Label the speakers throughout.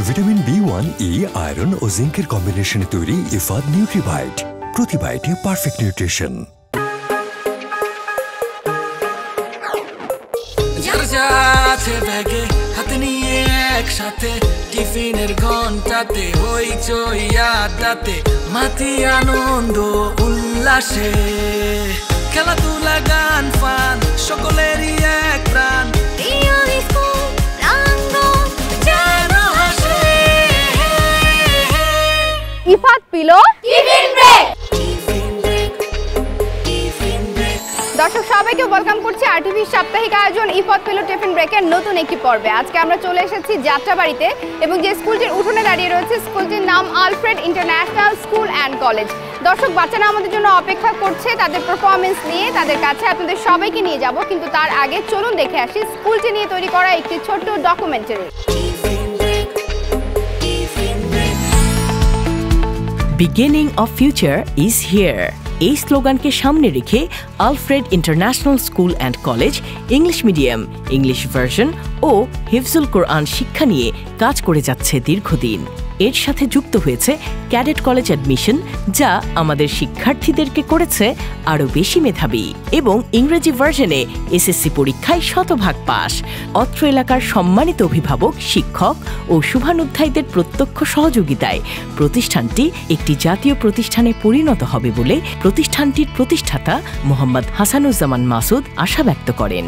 Speaker 1: Vitamin B1, E, iron ও জিঙ্কের কম্বিনেশনে তৈরি ইফাদ নিউট্রিবাইট। প্রতি বাইটে পারফেক্ট নিউট্রিশন।
Speaker 2: হাতে নিয়ে একসাথে টিফিনের ঘন্টাতে হইচই আড্ডাতে মাতি আনন্দ উল্লাসে খেলাধুলা গান ফান সকলেরই এক প্রাণ
Speaker 3: ইফাদ পিলো টিফিন ব্রেক। দর্শক সবাইকে ওয়েলকাম করছি আরটিভির সাপ্তাহিক আয়োজন ইফাদ পিলো টিফিন ব্রেকের নতুন একটি পর্বে। আজকে আমরা চলে এসেছি যাত্রাবাড়িতে এবং যে স্কুলটির উঠোনে দাঁড়িয়ে রয়েছে স্কুলটির নাম Alfred international school and college. দর্শক বাচ্চারা আমাদের জন্য অপেক্ষা করছে, তাদের পারফরমেন্স নিয়ে তাদের কাছে আপনাদের সবাইকে নিয়ে যাব, কিন্তু তার আগে চলুন দেখে আসি স্কুলটি নিয়ে তৈরি করা একটি ছোট্ট documentary.
Speaker 4: Beginning of future is here. এই স্লোগানকে সামনে রেখে Alfred international school and college English medium, English version ও হিফজুল কোরআন শিক্ষা নিয়ে কাজ করে যাচ্ছে দীর্ঘদিন। এর সাথে যুক্ত হয়েছে ক্যাডেট কলেজ অ্যাডমিশন, যা আমাদের শিক্ষার্থীদেরকে করেছে আরও বেশি মেধাবী, এবং ইংরেজি ভার্সনে এসএসসি পরীক্ষায় শতভাগ পাস। অত্র এলাকার সম্মানিত অভিভাবক, শিক্ষক ও শুভানুধ্যায়ীদের প্রত্যক্ষ সহযোগিতায় প্রতিষ্ঠানটি একটি জাতীয় প্রতিষ্ঠানে পরিণত হবে বলে প্রতিষ্ঠানটির প্রতিষ্ঠাতা মোহাম্মদ হাসানুজ্জামান মাসুদ আশা ব্যক্ত করেন।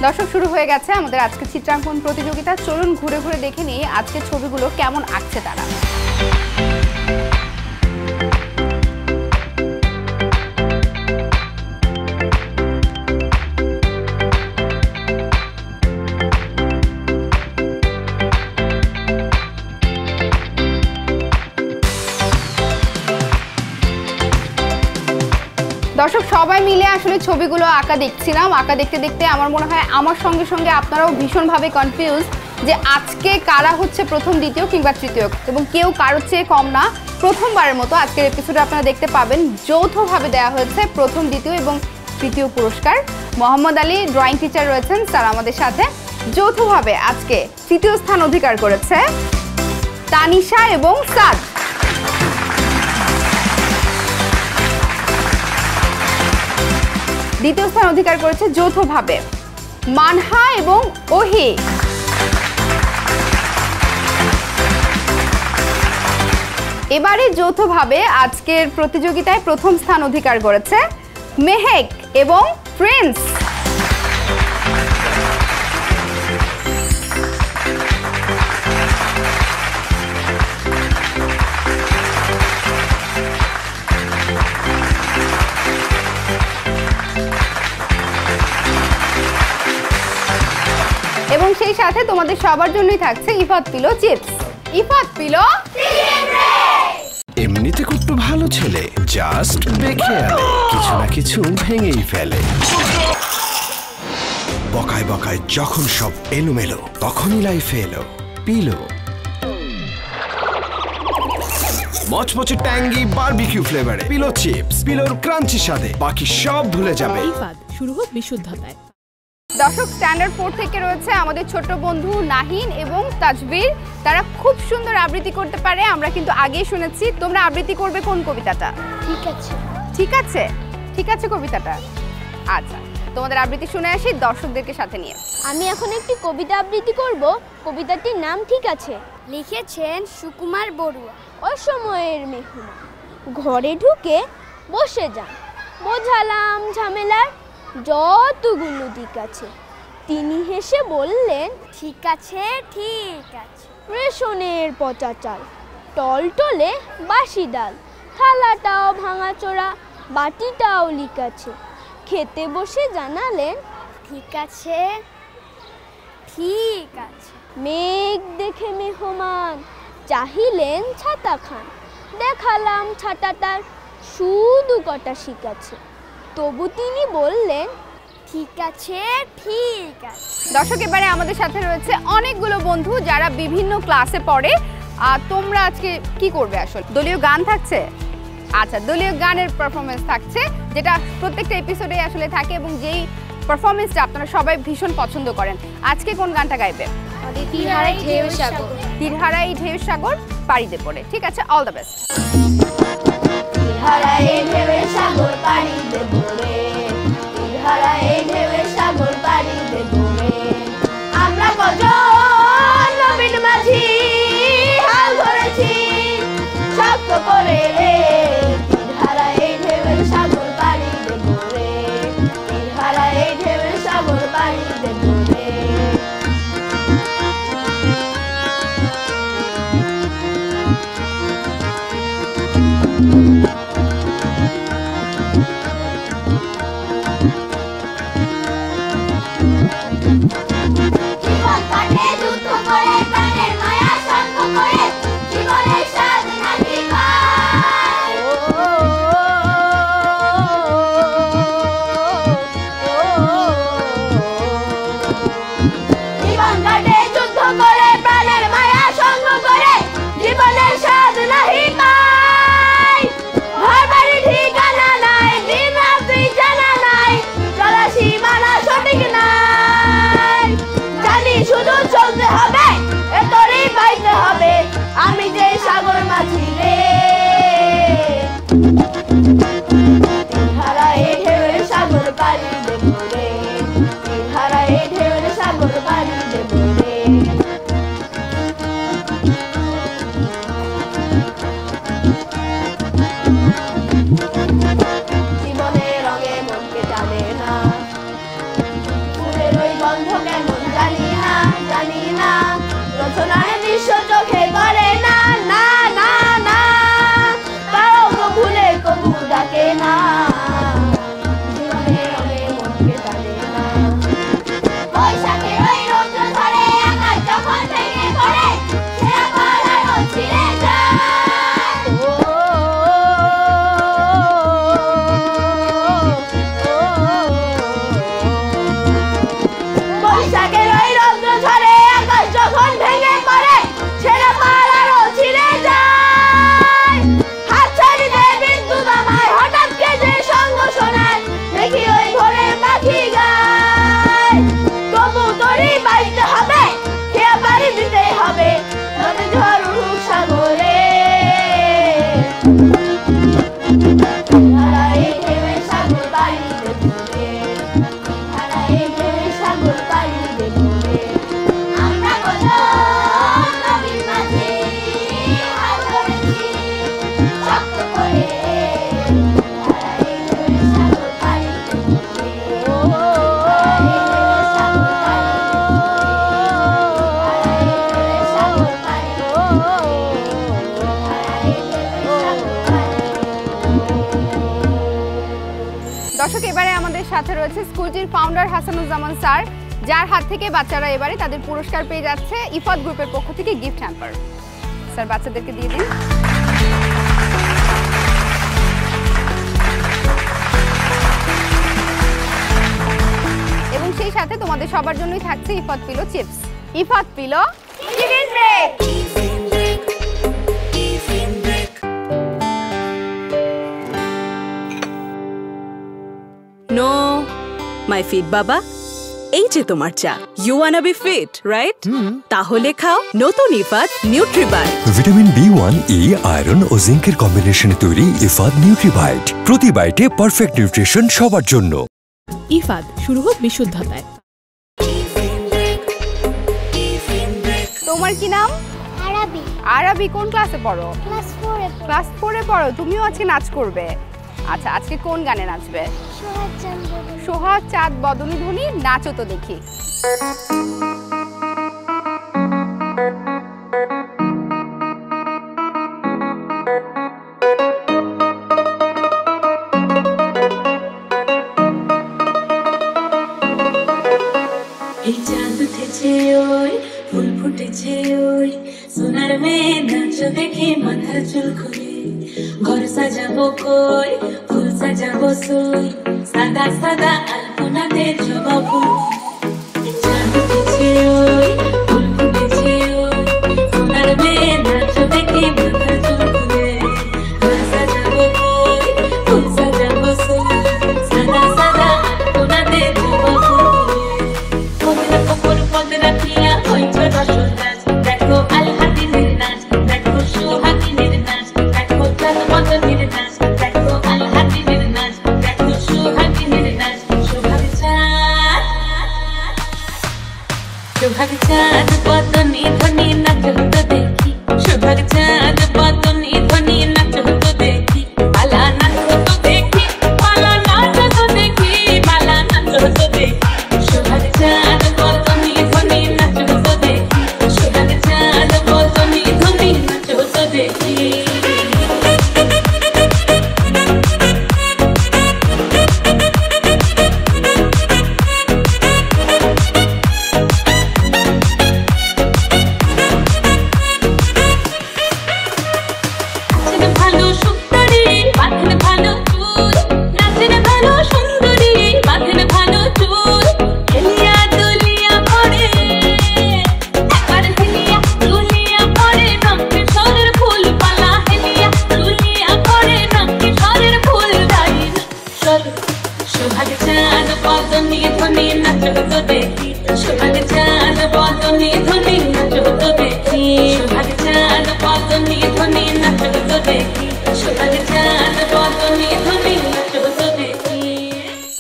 Speaker 3: দর্শক শুরু হয়ে গেছে আমাদের আজকে চিত্রাঙ্কন প্রতিযোগিতা। চলুন ঘুরে ঘুরে দেখে নিই আজকে ছবিগুলো কেমন আঁকছে তারা। দর্শক সবাই মিলে আসলে ছবিগুলো আঁকা দেখছিলাম। আঁকা দেখতে দেখতে আমার মনে হয় আমার সঙ্গে সঙ্গে আপনারাও ভীষণভাবে কনফিউজ যে আজকে কারা হচ্ছে প্রথম, দ্বিতীয় কিংবা তৃতীয়, এবং কেউ কারোর চেয়ে কম না। প্রথমবারের মতো আজকের এপিসোডে আপনারা দেখতে পাবেন যৌথভাবে দেওয়া হয়েছে প্রথম, দ্বিতীয় এবং তৃতীয় পুরস্কার। মোহাম্মদ আলী ড্রয়িং টিচার রয়েছেন স্যার আমাদের সাথে। যৌথভাবে আজকে তৃতীয় স্থান অধিকার করেছে তানিশা এবং সাদ। দ্বিতীয় স্থান অধিকার করেছে যৌথভাবে মানহা এবং ওহি। এবারে যৌথভাবে আজকের প্রতিযোগিতায় প্রথম স্থান অধিকার করেছে মেহেক এবং প্রিন্স। এবং সেই সাথে তোমাদের সবার জন্যই থাকছে Ifad pillow chips. Ifad pillow
Speaker 5: এমনিতে খুব ভালো ছেলে, জাস্ট বেখেয়ালে কিছু না কিছু ভেঙেই ফেলে। বকায় বকায় যখন সব এলোমেলো, তখনই লাইফে এলো পিলো। মচমচে ট্যাঙ্গি বারবিকিউ ফ্লেভারে পিলো চিপস, পিলোর ক্রাঞ্চি স্বাদে বাকি সব ভুলে যাবে।
Speaker 6: ইফাদ শুরু হোক বিশুদ্ধতায়।
Speaker 3: দর্শক স্ট্যান্ডার্ড 4 থেকে রয়েছে আমাদের ছোট বন্ধু নাহিন এবং তাজবীর। তারা খুব সুন্দর আবৃত্তি করতে পারে, আমরা কিন্তু আগেই শুনেছি। তোমরা আবৃত্তি করবে কোন কবিতাটা?
Speaker 7: ঠিক আছে।
Speaker 3: ঠিক আছে, ঠিক আছে কবিতাটা। আচ্ছা, তোমাদের আবৃত্তি শুনে আসি দর্শকদেরকে সাথে নিয়ে।
Speaker 7: আমি এখন একটি কবিতা আবৃত্তি করব। কবিতাটির নাম ঠিক আছে, লিখেছেন সুকুমার বড়ুয়া। অসময়ের মেহমান ঘরে ঢুকে বসে যান, বোঝালাম ঝামেলার যতগুলো দিক আছে। তিনি হেসে বললেন, ঠিক আছে ঠিক আছে। রেশনের পচা চাল, টলটলে বাসি ডাল, থালাটাও ভাঙাচোরা, বাটিটাও লিক আছে। খেতে বসে জানালেন, ঠিক আছে ঠিক আছে। মেঘ দেখে মেহমান চাহিলেন ছাতা খান, দেখালাম ছাতাটার শুধু কটা শিক আছে। তবু তিনি বললেন, ঠিক আছে ঠিক আছে।
Speaker 3: দর্শক, এবারে আমাদের সাথে রয়েছে অনেকগুলো বন্ধু যারা বিভিন্ন ক্লাসে পড়ে। আর তোমরা আজকে কি করবে? আসলে দলীয় গান থাকছে। আচ্ছা, দলীয় গানের পারফরমেন্স থাকছে, যেটা প্রত্যেকটা এপিসোডে আসলে থাকে এবং যেই পারফরমেন্সটা আপনারা সবাই ভীষণ পছন্দ করেন। আজকে কোন গানটা গাইবে?
Speaker 7: তীরহারাই ঢেউ সাগর।
Speaker 3: তীরহারাই ঢেউ সাগর পাড়িতে পড়ে। ঠিক আছে, অল দ্য বেস্ট।
Speaker 7: তীরহারাই ঢেউ সাগর পাড়িতে পড়ে, তীরহারাই ঢেউ সাগর পাড়িতে পড়ে, আমরা কজন নবীন মাঝি হাল ধরেছি শক্ত করে রে। তীরহারাই ঢেউ সাগর পাড়িতে পড়ে, তীরহারাই ঢেউ সাগর পাড়িতে পড়ে। জীবন কাটে যুদ্ধ করে, প্রাণের মায়া সঙ্গ করে, জীবনের স্বাদ নাহি পায়। জীবন কাটে যুদ্ধ করে, প্রাণের মায়া সঙ্গ করে, জীবনের স্বাদ নাহি পায়। ঘর বাড়ি ঠিকানা নাই, দিন রাত্রি জানা নাই, চলা সীমানা সঠিক নাই। জানি শুধু চলতে হবে, এ তরি পাইতে হবে, আমি যে সাগর মাঝি রে। তীরহারাই ঢেউ সাগর পাড়ি দেব রে, তীরহারাই ঢেউ সাগর পাড়ি দেব রে। জীবনের রঙে মনকে জানে না, ফুলের ওই গন্ধ কেমন জানি না, জানি না, রচনায় দৃশ্য চোখে পড়ে না, না না না, তাও তো ভুলে কবু ডাকে না। জীবনের রঙে মনকে জানে না, বৈশাখের ওই রৌদ্র ধরে আকাশ যখন ভেঙে পড়ে, ছেঁড়া পালারও ছিঁড়ে যায়। বৈশাখের ওই রৌদ্র ঝরে আকাশ যখন ভেঙে পড়ে, ছেঁড়া পালারও ছিঁড়ে যায়। হাত ছাড়ি দেয় বিদ্যুৎ আমায়, হঠাৎ কে যে সঙ্গ শোনায়, দেখি ওই ভোরের পাখি গায়। তবু তরি বাইতে হবে, খেয়া পাড়ি দিতে হবে, নদী ঝড় উঠুক সাগরে। তীরহারাই ঢেউ সাগর পাড়িতে পড়ে, তীরহারাই ঢেউ সাগর পাড়িতে পড়ে, আমরা কজন নবীন মাঝি হাল ধরেছি শক্ত করে। তীরহারাই ঢেউ সাগর পাড়িতে পড়ে, তীরহারাই ঢেউ সাগর পাড়িতে পড়ে, তীরহারাই ঢেউ সাগর পাড়িতে।
Speaker 3: দর্শক, এবারে আমাদের সাথে রয়েছে স্কুলটির ফাউন্ডার হাসানুজ্জামান স্যার, যার হাত থেকে বাচ্চারা এবারে তাদের পুরস্কার পেয়ে যাচ্ছে ইফাত গ্রুপের পক্ষ থেকে গিফট হ্যাম্পার। স্যার, বাচ্চাদেরকে দিয়ে দিন। এবং সেই সাথে তোমাদের সবার জন্যই থাকছে Ifad Pillow chips. Ifad Pillow tiffin break.
Speaker 8: No my fit বাবা, এই যে তোমার চা। You wanna be fit right? তাহলে খাও নতুন Ifad Nutribite.
Speaker 1: Vitamin B1, E, iron ও জিঙ্কের কম্বিনেশনে তৈরি ইফাদ নিউট্রিবাইট। প্রতি বাইটে পারফেক্ট নিউট্রিশন সবার জন্য।
Speaker 6: ইফাদ, শুরু হোক বিশুদ্ধতায়।
Speaker 3: তোমার কি নাম?
Speaker 7: আরাবি।
Speaker 3: আরাবি, কোন ক্লাসে পড়ো?
Speaker 7: ক্লাস 4-এ।
Speaker 3: ক্লাস 4-এ পড়ো। তুমিও আজকে নাচ করবে? আচ্ছা, আজকে কোন গানে নাচবে? সোহাগ চাঁদ বদনী ধ্বনি, নাচো তো দেখি।
Speaker 9: এই চাঁদ উঠেছে ওই, ফুল ফুটেছে ওই, সোনার মেয়ে নাচো দেখে মাথার চুল খুলে। ঘর সাজাবো কই, ফুল সাজাবো সই, সাদা সাদা আলপনা আপনাদের জবা ফুল চাঁদ উঠেছে ওই ফুল ফুটেছে ওই সোনার মেয়ে নাচ দেখে মাথা চুল খুলে সাজাবো কই ফুল সাজাবো সাদা সাদা আপনাদের জবা ফুল পদরা কপর পদরা প্রিয়া হইছে রসল নাচ দেখো আলহাদিনের নাচ দেখো সোহাগিনের নাচ দেখো চাঁদ মদনের নাচ দেখো আলহাদিনের নাচ দেখো সোহাগিনের নাচ সোহাগ চাঁদ বদনি ধ্বনি নাচ হতো দেখি সোহাগ চাঁদ বদনি ধ্বনি নাচ হতো দেখি মালা নাচ হতো দেখি মালা নাচ হতো দেখি মালা নাচ হতো দেখি সোহাগ চাঁদ বদনি ধ্বনি নাচ হতো দেখি সোহাগ চাঁদ বদনি ধ্বনি নাচ হতো দেখি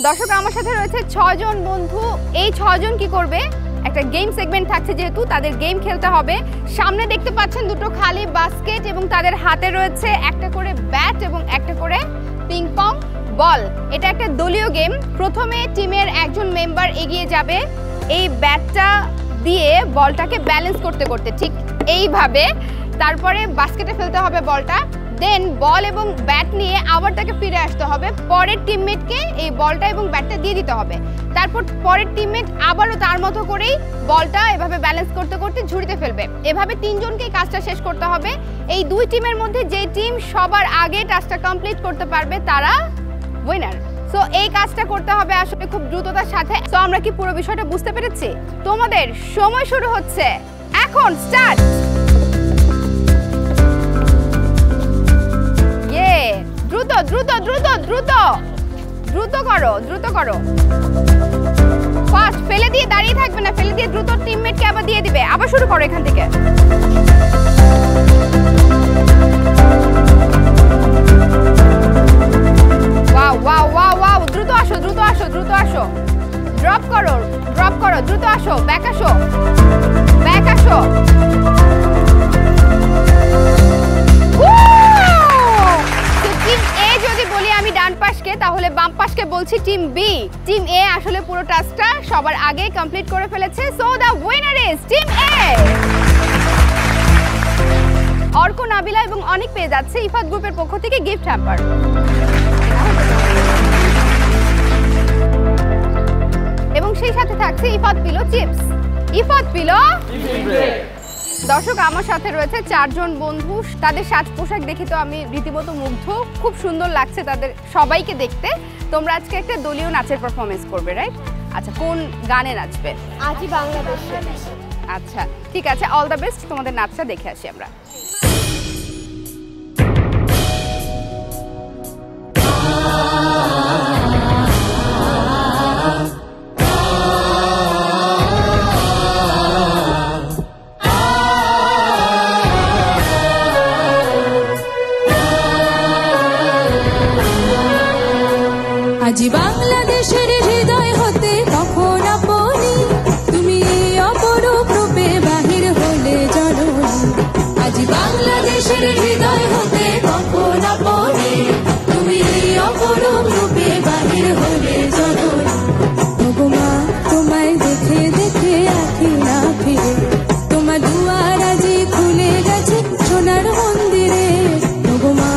Speaker 3: দর্শক আমার সাথে রয়েছে 6 জন বন্ধু। এই 6 জন কি করবে, একটা গেম সেগমেন্ট থাকছে, যেহেতু তাদের গেম খেলতে হবে। সামনে দেখতে পাচ্ছেন দুটো খালি বাস্কেট এবং তাদের হাতে রয়েছে একটা করে ব্যাট এবং একটা করে পিং পং বল। এটা একটা দলীয় গেম। প্রথমে টিমের একজন মেম্বার এগিয়ে যাবে এই ব্যাটটা দিয়ে বলটাকে ব্যালেন্স করতে করতে, ঠিক এইভাবে। তারপরে বাস্কেটে ফেলতে হবে বলটা, দেন বল এবং ব্যাট নিয়ে আবার তাকে ফিরে আসতে হবে। পরের টিমমেটকে এই বলটা এবং ব্যাটটা দিয়ে দিতে হবে। তারপর পরের টিমমেট আবারও তার মতো করেই বলটা এভাবে ব্যালেন্স করতে করতে ঝুড়িতে ফেলবে। এভাবে 3 জনকেই কাজটা শেষ করতে হবে। এই 2 টিমের মধ্যে যে টিম সবার আগে টাস্কটা কমপ্লিট করতে পারবে তারা উইনার। সো এই কাজটা করতে হবে আসলে খুব দ্রুততার সাথে। সো আমরা কি পুরো বিষয়টা বুঝতে পেরেছি? তোমাদের সময় শুরু হচ্ছে এখন, স্টার্ট। দ্রুত দ্রুত দ্রুত দ্রুত দ্রুত করো, দ্রুত করো। ফার্স্ট ফেলে দিয়ে দাঁড়িয়ে থাকবে না, ফেলে দিয়ে দ্রুত টিমমেটকে আবার দিয়ে দিবে। আবার শুরু করো এখান থেকে। ওয়াও ওয়াও ওয়াও ওয়াও, দ্রুত আসো, দ্রুত আসো, দ্রুত আসো। ড্রপ করো, ড্রপ করো, দ্রুত আসো, ব্যাক আসো, ব্যাক আসো। টিম এ যদি বলি আমি ডান পাশকে, তাহলে বাম পাশকে বলছি টিম বি। টিম এ আসলে পুরো টাস্কটা সবার আগে কমপ্লিট করে ফেলেছে। So the winner is team A. Arko, Nabila এবং অনেক পেয়ে যাচ্ছে ইফাত গ্রুপের পক্ষ থেকে গিফট হ্যাম্পার। এবং সেই সাথে থাকছে Ifad Pillow chips. Ifad pillow. দর্শক আমার সাথে রয়েছে 4 জন বন্ধু। তাদের সাজ পোশাক দেখে তো আমি রীতিমতো মুগ্ধ। খুব সুন্দর লাগছে তাদের সবাইকে দেখতে। তোমরা আজকে একটা দলীয় নাচের পারফরমেন্স করবে, রাইট? আচ্ছা, কোন গানে নাচবে?
Speaker 7: আজি বাংলাদেশে।
Speaker 3: আচ্ছা ঠিক আছে, অল দ্য বেস্ট। তোমাদের নাচটা দেখে আসি আমরা।
Speaker 9: আজি বাংলাদেশের হৃদয় হতে কখন আপনি তুমি অপরূপ রূপে বাহির হলে জননী। আজি বাংলাদেশের হৃদয় হতে কখন আপনি তুমি অপরূপ রূপে বাহির হলে জননী। ভগমা তোমায় দেখে দেখে আঁখি না ফিরে, তোমার দুয়ার আজি খুলে গেছে সোনার মন্দিরে। ভগমা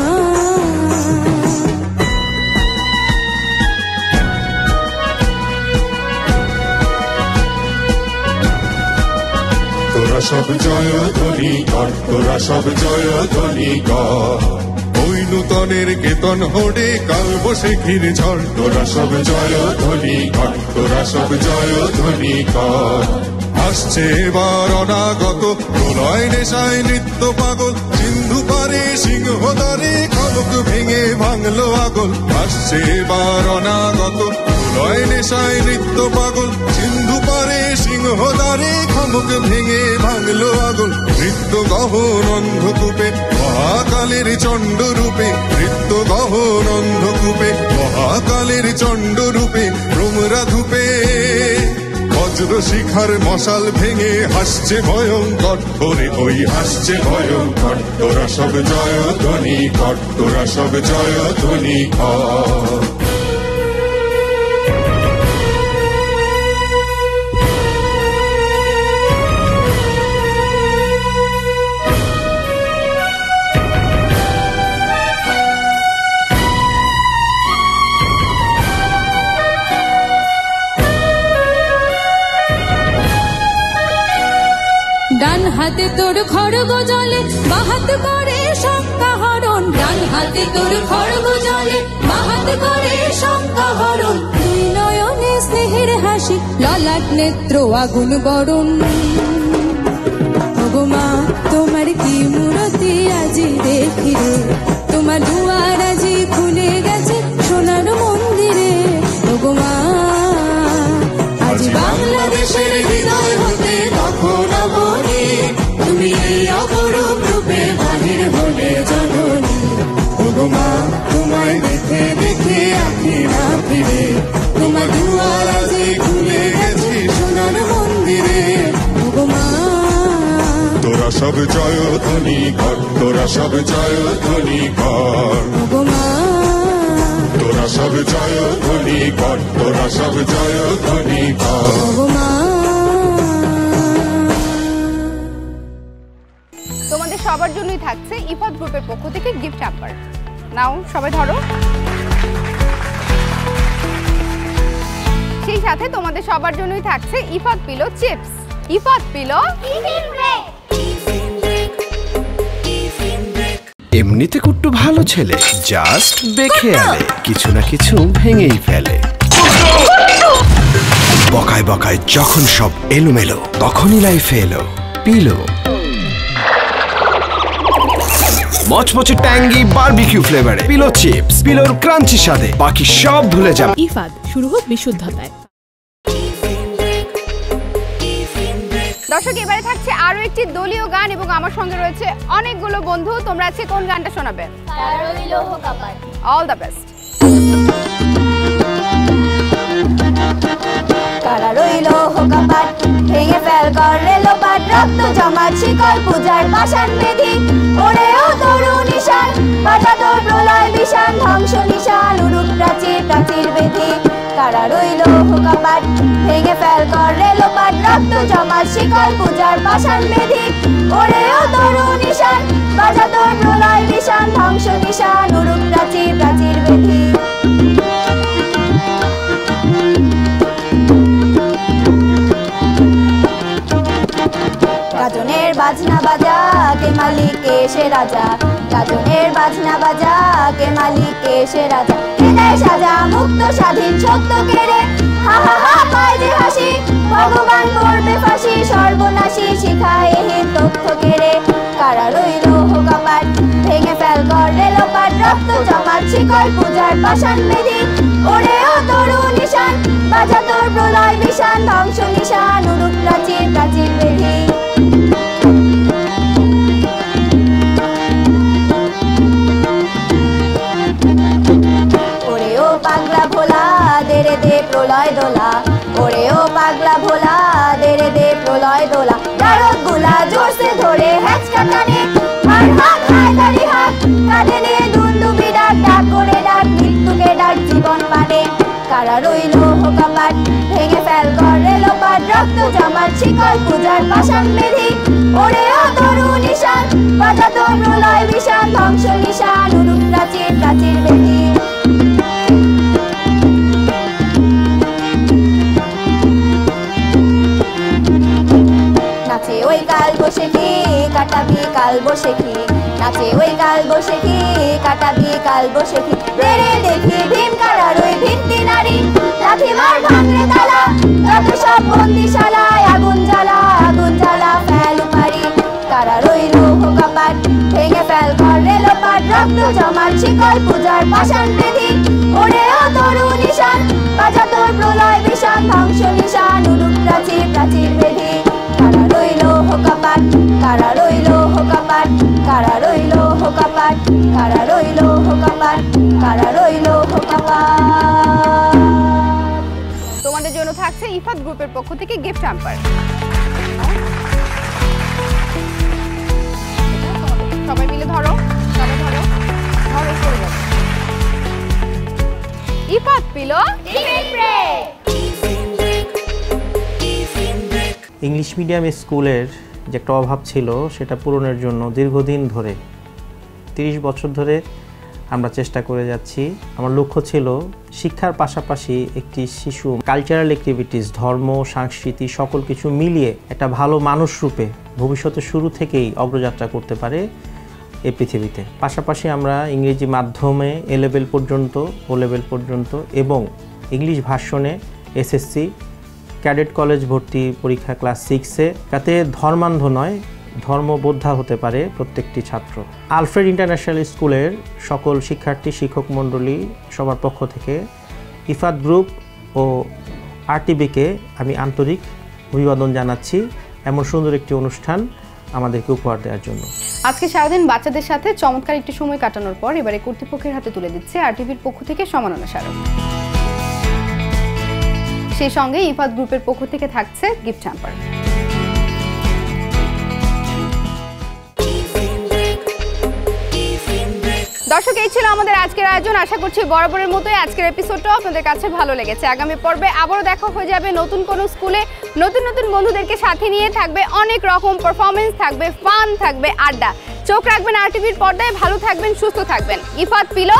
Speaker 10: তোরা সব জয় ধ্বনি কর, তোরা সব জয় ধ্বনি কর। ওই নূতনের কেতন হোড়ে কাল বসে ঘির ঝড় তোরা সব জয় ধ্বনি কর তোরা সব জয় ধ্বনি কর আসছে এবার অনাগত প্রলয় নেশায় নৃত্য পাগল সিন্ধু পারে সিংহদারে খলক ভেঙে ভাঙলো আগল আসছে এবার অনাগত প্রলয় নেশায় নৃত্য পাগল সিন্ধু পারে সিংহদারে খলক ভেঙে ভাঙলো আগল নৃত্য গহন অন্ধকূপে মহাকালের চণ্ড রূপে নৃত্য গহন অন্ধকূপে মহাকালের চণ্ড রূপে ভ্রমরা ধূপে বজ্র শিখার মশাল ভেঙে হাসছে ভয়ঙ্কর ওরে ওই হাসছে ভয়ঙ্কর তোরা সব জয় ধ্বনি কর তোরা সব জয় ধ্বনি কর
Speaker 9: ডান হাতে তোর খড়গ জলে বাহাত করে সংজ্ঞাহরণ ডান হাতে তোর খড়গ জলে বাহাত করে সংজ্ঞাহরণ দুই নয়নে স্নেহের হাসি ললাট নেত্র আগুন বরণ ওগো মা তোমার কি মূরতি আজি দেখি রে তোমার দুয়ার আজি খুলে গেছে সোনার মন্দিরে ওগো মা আজ বাংলাদেশের হৃদয় হতে তখন বলি তুমি এই অপরূপ রূপে বাহির হলে জননী ওগো মা তোমায় দেখে দেখে আঁখি না ফিরে তোমার দুয়ার আজি খুলে গেছে সোনার মন্দিরে ওগো মা
Speaker 10: তোরা সব জয় ধ্বনি কর তোরা সব জয় ধ্বনি কর
Speaker 9: ওগো মা
Speaker 10: তোরা সব জয় ধ্বনি কর তোরা সব জয় ধ্বনি কর
Speaker 9: ওগো মা
Speaker 3: তোমাদের সবার জন্যই থাকছে ইফাদ গ্রুপের পক্ষ থেকে গিফট হ্যাম্পার নাও সবাই ধরো সেই সাথে তোমাদের সবার জন্যই থাকছে Ifad pillow chips Ifad pillow
Speaker 5: এমনিতে কুট্টু ভালো ছেলে জাস্ট দেখে আলে কিছু না কিছু ভেঙেই ফেলে বকায় বকায় যখন সব এলোমেলো তখনই লাইফে এলো পিলো মচমচে ট্যাঙ্গি বারবিকিউ ফ্লেভারে পিলো চিপস পিলোর ক্রাঞ্চি স্বাদে বাকি সব ভুলে যাবে
Speaker 6: ইফাদ শুরু হোক বিশুদ্ধতায়।
Speaker 3: দর্শক এবারে থাকছে আরো একটি দলীয় গান এবং আমার সঙ্গে রয়েছে অনেকগুলো বন্ধু তোমরা আজকে কোন গানটা শোনাবে অল দ্য বেস্ট
Speaker 7: কারা রইল হোকাপাট ভেঙে ফেল করে লোপাট রক্ত জমাট শিকল পূজার পাষাণ বেদি ওরে ও তরুণ নিশান বাজা তোর প্রলয় বিশান ধ্বংস নিশান উড়ুক প্রাচীর প্রাচীর বেদি কারা রইল হোকাপাট ভেঙে ফেল করে লোপাট রক্ত জমাট শিকল পূজার পাষাণ বেদি ওরে ও তরুণ নিশান বাজা তোর প্রলয় বিশান ধ্বংস নিশান উড়ুক প্রাচীর প্রাচীর বেদি গাজনের বাজনা বাজা কে মালিক এসে রাজা গাজনের বাজনা বাজা কে মালিক এসে রাজা হৃদয় সাজা মুক্ত স্বাধীন সত্য কেড়ে হা হা হা পায় যে হাসি ভগবান করবে ফাঁসি সর্বনাশী শিখায় এহীন তথ্য কেড়ে কারা রইল হোকাপাট ভেঙে ফেল করে লোপাট রক্ত জমাট শিকল পূজার পাষাণ বেদি ওরে ও তরুণ নিশান বাজা তোর প্রলয় বিশান ধ্বংস নিশান উড়ুক প্রাচীর প্রাচীর বেদি ওরে ও পাগলা ভোলা দেরে দে প্রলয় দোলা ওরে ও পাগলা ভোলা দেরে দে প্রলয় দোলা নারদ গুলা জোরসে ধরে হ্যাচকা টানে আর হাত হায় দাড়ি হাত কাঁধে নিয়ে দুন্দুবি ডাক ডাক করে ডাক মৃত্যুকে ডাক জীবন মানে কারা রইল হোকাপাট ভেঙে ফেল করে লোপাট রক্ত জমাট শিকল পূজার পাষাণ বেদি ওরে ও তরুণ নিশান বাজা তোর প্রলয় বিশান ধ্বংস নিশান উড়ুক প্রাচীর প্রাচীর বেদি নাচে ওই কাল বসে কি কাটাবি কাল বসে কি
Speaker 11: নাচে ওই কাল বসেখি কাটাবি কাল বসেখি রে দেখি ভীম কারার ওই ভিত্তি নারী লাঠি মার ভাঙলে তালা যত সব বন্দিশালায় আগুন জ্বালা ফেল উপারি কারার ওই লৌহ কপাট ভেঙে ফেল কর রেলোপাট রক্ত জমাট শিকল পূজার পাষাণ বেধি ওরে ও তরু নিশান বাজা তোর প্রলয় বিষাণ ধ্বংস নিশান উড়ুক প্রাচীর প্রাচীর বেধি কারা রইল হোকাপাট কারা রইল হোকাপাট কারা রইল হোকাপাট কারা রইল হোকাপাট কারা রইল হোকাপাট।
Speaker 3: তোমাদের জন্য থাকছে ইফাত গ্রুপের পক্ষ থেকে গিফট হ্যাম্পার। সবাই মিলে ধরো, সবাই ধরো, ধরো পড়ে যাবে। ইফাত পিলো
Speaker 12: ইংলিশ মিডিয়াম স্কুলের যে একটা অভাব ছিল সেটা পূরণের জন্য দীর্ঘদিন ধরে 30 বছর ধরে আমরা চেষ্টা করে যাচ্ছি। আমার লক্ষ্য ছিল শিক্ষার পাশাপাশি একটি শিশু কালচারাল অ্যাক্টিভিটিস, ধর্ম, সংস্কৃতি সকল কিছু মিলিয়ে একটা ভালো মানুষ রূপে ভবিষ্যতে শুরু থেকেই অগ্রযাত্রা করতে পারে এই পৃথিবীতে। পাশাপাশি আমরা ইংরেজি মাধ্যমে এ লেভেল পর্যন্ত, ও লেভেল পর্যন্ত এবং ইংলিশ ভার্সনে এসএসসি, ক্যাডেট কলেজ ভর্তি পরীক্ষা ক্লাস 6-এ, যাতে ধর্মান্ধ নয় ধর্মবোদ্ধা হতে পারে প্রত্যেকটি ছাত্র। আলফ্রেড ইন্টারন্যাশনাল স্কুলের সকল শিক্ষার্থী, শিক্ষক মণ্ডলী সবার পক্ষ থেকে ইফাত গ্রুপ ও আরটিভিকে আমি আন্তরিক অভিবাদন জানাচ্ছি এমন সুন্দর একটি অনুষ্ঠান আমাদেরকে উপহার দেওয়ার জন্য।
Speaker 3: আজকে সারাদিন বাচ্চাদের সাথে চমৎকার একটি সময় কাটানোর পর এবারে কর্তৃপক্ষের হাতে তুলে দিচ্ছে আরটিভির পক্ষ থেকে সম্মাননা স্মারক। সেই সঙ্গে ইফাত গ্রুপের পক্ষ থেকে থাকছে গিফট হ্যাম্পার। দর্শক, এই ছিল আমাদের আজকের আয়োজন। আশা করছি বরাবরের মতোই আজকের এপিসোডটাও আপনাদের কাছে ভালো লেগেছে। আগামী পর্বে আবারও দেখা হয়ে যাবে নতুন কোনো স্কুলে, নতুন নতুন বন্ধুদেরকে সাথে নিয়ে। থাকবে অনেক রকম পারফরমেন্স, থাকবে ফান, থাকবে আড্ডা। চোখ রাখবেন আরটিভির পর্দায়। ভালো থাকবেন, সুস্থ থাকবেন। ইফাত পিলো।